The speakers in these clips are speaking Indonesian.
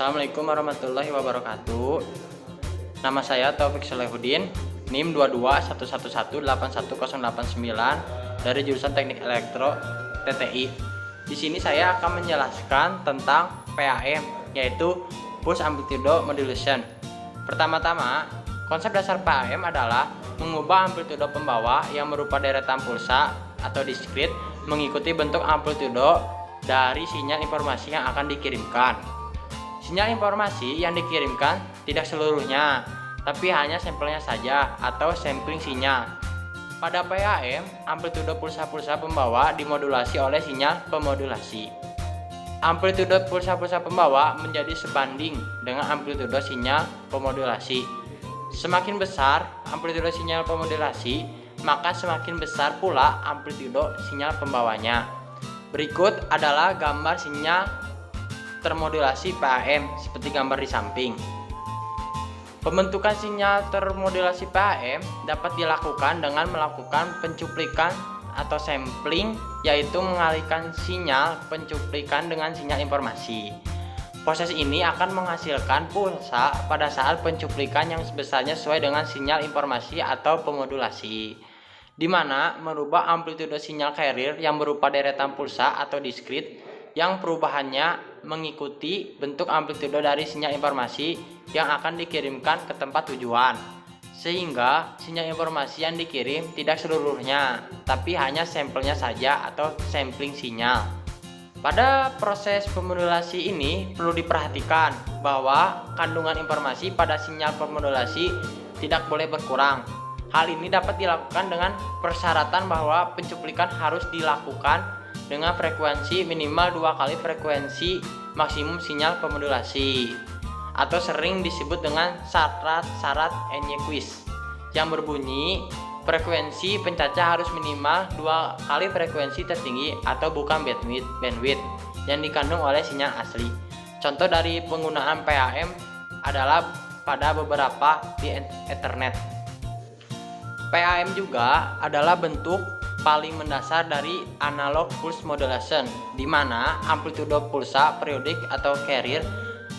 Assalamualaikum warahmatullahi wabarakatuh. Nama saya Taufik Solehudin, NIM 2211181089 dari jurusan Teknik Elektro TTI. Di sini saya akan menjelaskan tentang PAM, yaitu Pulse Amplitude Modulation. Pertama-tama, konsep dasar PAM adalah mengubah amplitudo pembawa yang berupa deretan pulsa atau diskrit mengikuti bentuk amplitudo dari sinyal informasi yang akan dikirimkan. Sinyal informasi yang dikirimkan tidak seluruhnya, tapi hanya sampelnya saja atau sampling sinyal. Pada PAM, amplitudo pulsa-pulsa pembawa dimodulasi oleh sinyal pemodulasi. Amplitudo pulsa-pulsa pembawa menjadi sebanding dengan amplitudo sinyal pemodulasi. Semakin besar amplitudo sinyal pemodulasi, maka semakin besar pula amplitudo sinyal pembawanya. Berikut adalah gambar sinyal termodulasi PAM seperti gambar di samping. Pembentukan sinyal termodulasi PAM dapat dilakukan dengan melakukan pencuplikan atau sampling, yaitu mengalihkan sinyal pencuplikan dengan sinyal informasi. Proses ini akan menghasilkan pulsa pada saat pencuplikan yang sebesarnya sesuai dengan sinyal informasi atau pemodulasi, di mana merubah amplitudo sinyal carrier yang berupa deretan pulsa atau diskrit yang perubahannya mengikuti bentuk amplitudo dari sinyal informasi yang akan dikirimkan ke tempat tujuan, sehingga sinyal informasi yang dikirim tidak seluruhnya, tapi hanya sampelnya saja atau sampling sinyal. Pada proses pemodulasi ini perlu diperhatikan bahwa kandungan informasi pada sinyal pemodulasi tidak boleh berkurang. Hal ini dapat dilakukan dengan persyaratan bahwa pencuplikan harus dilakukan dengan frekuensi minimal 2 kali frekuensi maksimum sinyal pemodulasi, atau sering disebut dengan syarat Nyquist, yang berbunyi frekuensi pencacah harus minimal 2 kali frekuensi tertinggi atau bukan bandwidth yang dikandung oleh sinyal asli. Contoh dari penggunaan PAM adalah pada beberapa di Ethernet. PAM juga adalah bentuk paling mendasar dari analog pulse modulation, di mana amplitudo pulsa periodik atau carrier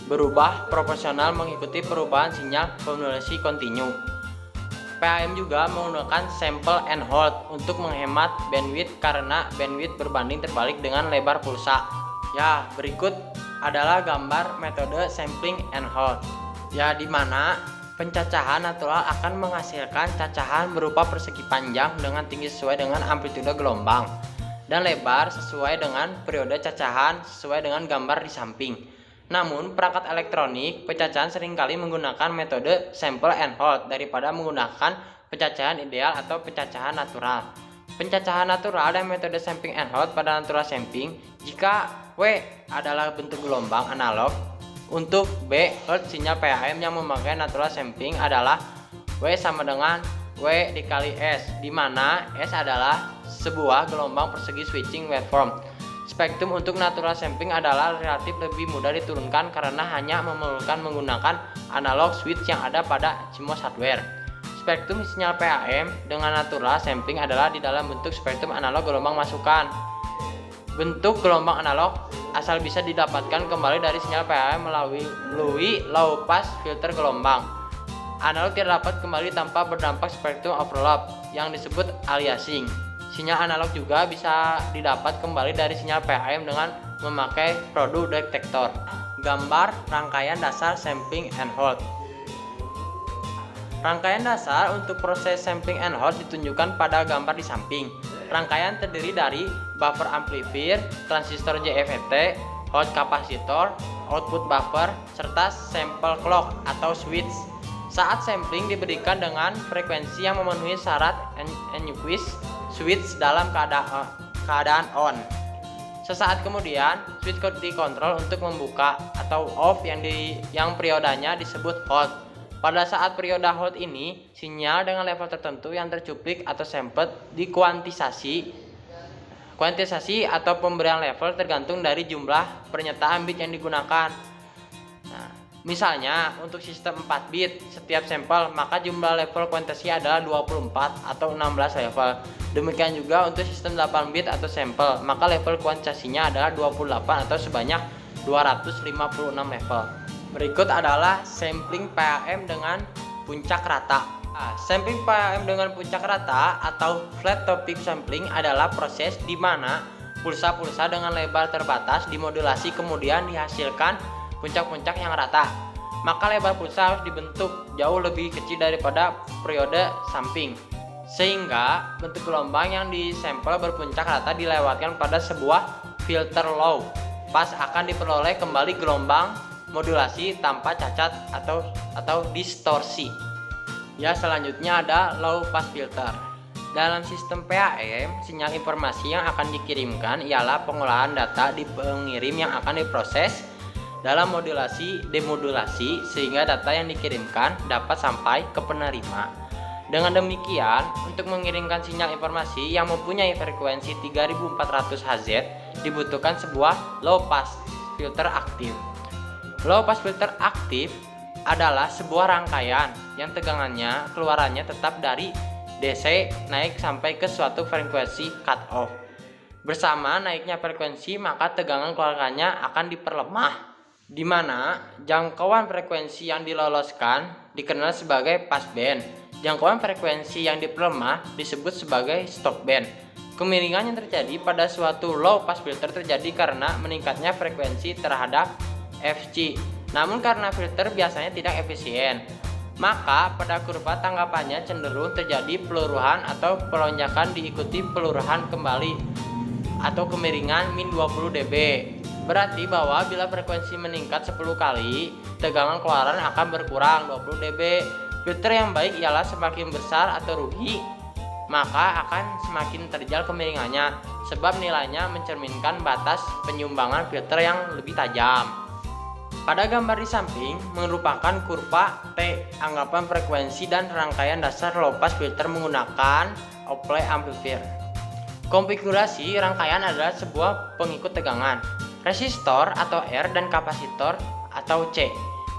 berubah proporsional mengikuti perubahan sinyal pemodulasi kontinu. PAM juga menggunakan sample and hold untuk menghemat bandwidth karena bandwidth berbanding terbalik dengan lebar pulsa. Ya, berikut adalah gambar metode sampling and hold, ya, di mana pencacahan natural akan menghasilkan cacahan berupa persegi panjang dengan tinggi sesuai dengan amplitudo gelombang dan lebar sesuai dengan periode cacahan sesuai dengan gambar di samping. Namun, perangkat elektronik pencacahan seringkali menggunakan metode sample and hold daripada menggunakan pencacahan ideal atau pencacahan natural. Pencacahan natural dan metode sampling and hold pada natural sampling, jika W adalah bentuk gelombang analog, untuk B hertz sinyal PAM yang memakai natural sampling adalah W sama dengan W dikali S, di mana S adalah sebuah gelombang persegi switching waveform. Spektrum untuk natural sampling adalah relatif lebih mudah diturunkan karena hanya memerlukan menggunakan analog switch yang ada pada CMOS hardware. Spektrum sinyal PAM dengan natural sampling adalah di dalam bentuk spektrum analog gelombang masukan. Bentuk gelombang analog asal bisa didapatkan kembali dari sinyal PAM melalui low pass filter gelombang. Analog tidak dapat kembali tanpa berdampak spektrum overlap yang disebut aliasing. Sinyal analog juga bisa didapat kembali dari sinyal PAM dengan memakai produk detektor. Gambar rangkaian dasar sampling and hold. Rangkaian dasar untuk proses sampling and hold ditunjukkan pada gambar di samping. Rangkaian terdiri dari buffer amplifier, transistor JFET, hold kapasitor, output buffer, serta sample clock atau switch. Saat sampling diberikan dengan frekuensi yang memenuhi syarat Nyquist, switch dalam keadaan on. Sesaat kemudian, switch dikontrol untuk membuka atau off yang periodanya disebut hold. Pada saat periode hold ini, sinyal dengan level tertentu yang tercuplik atau sampled dikuantisasi. Kuantisasi atau pemberian level tergantung dari jumlah pernyataan bit yang digunakan. Nah, misalnya untuk sistem 4 bit setiap sampel, maka jumlah level kuantitasi adalah 24 atau 16 level. Demikian juga untuk sistem 8 bit atau sampel, maka level kuantitasinya adalah 28 atau sebanyak 256 level. Berikut adalah sampling PAM dengan puncak rata. Sampling PAM dengan puncak rata atau flat topic sampling adalah proses di mana pulsa-pulsa dengan lebar terbatas dimodulasi kemudian dihasilkan puncak-puncak yang rata. Maka lebar pulsa harus dibentuk jauh lebih kecil daripada periode sampling, sehingga bentuk gelombang yang disampel berpuncak rata dilewatkan pada sebuah filter low pass akan diperoleh kembali gelombang modulasi tanpa cacat atau distorsi. Ya, selanjutnya ada low pass filter. Dalam sistem PAM, sinyal informasi yang akan dikirimkan ialah pengolahan data di pengirim yang akan diproses dalam modulasi demodulasi sehingga data yang dikirimkan dapat sampai ke penerima. Dengan demikian, untuk mengirimkan sinyal informasi yang mempunyai frekuensi 3400 Hz dibutuhkan sebuah low pass filter aktif. Low pass filter aktif adalah sebuah rangkaian yang tegangannya keluarannya tetap dari DC naik sampai ke suatu frekuensi cut off. Bersama naiknya frekuensi maka tegangan keluarannya akan diperlemah, di mana jangkauan frekuensi yang diloloskan dikenal sebagai passband. Jangkauan frekuensi yang diperlemah disebut sebagai stopband. Kemiringan yang terjadi pada suatu low pass filter terjadi karena meningkatnya frekuensi terhadap Fc. Namun karena filter biasanya tidak efisien, maka pada kurva tanggapannya cenderung terjadi peluruhan atau pelonjakan diikuti peluruhan kembali atau kemiringan min 20 dB. Berarti bahwa bila frekuensi meningkat 10 kali, tegangan keluaran akan berkurang 20 dB. Filter yang baik ialah semakin besar atau rugi, maka akan semakin terjal kemiringannya, sebab nilainya mencerminkan batas penyumbangan filter yang lebih tajam. Pada gambar di samping merupakan kurva T, anggapan frekuensi dan rangkaian dasar low pass filter menggunakan Oplet amplifier. Konfigurasi rangkaian adalah sebuah pengikut tegangan, resistor atau R dan kapasitor atau C.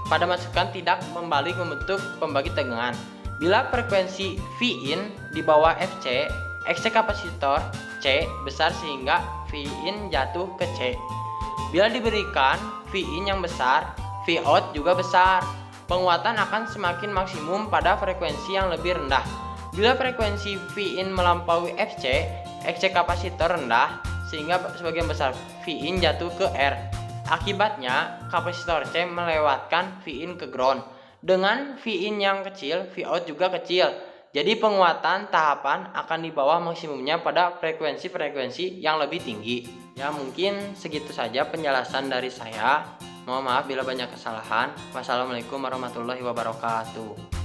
Pada masukan tidak membalik membentuk pembagi tegangan. Bila frekuensi Vin di bawah Fc, Xc kapasitor C besar sehingga Vin jatuh ke C. Bila diberikan Vin yang besar, Vout juga besar. Penguatan akan semakin maksimum pada frekuensi yang lebih rendah. Bila frekuensi Vin melampaui Fc, Xc kapasitor rendah sehingga sebagian besar Vin jatuh ke R. Akibatnya, kapasitor C melewatkan Vin ke ground. Dengan Vin yang kecil, Vout juga kecil. Jadi penguatan tahapan akan di bawah maksimumnya pada frekuensi-frekuensi yang lebih tinggi. Ya, mungkin segitu saja penjelasan dari saya. Mohon maaf bila banyak kesalahan. Wassalamualaikum warahmatullahi wabarakatuh.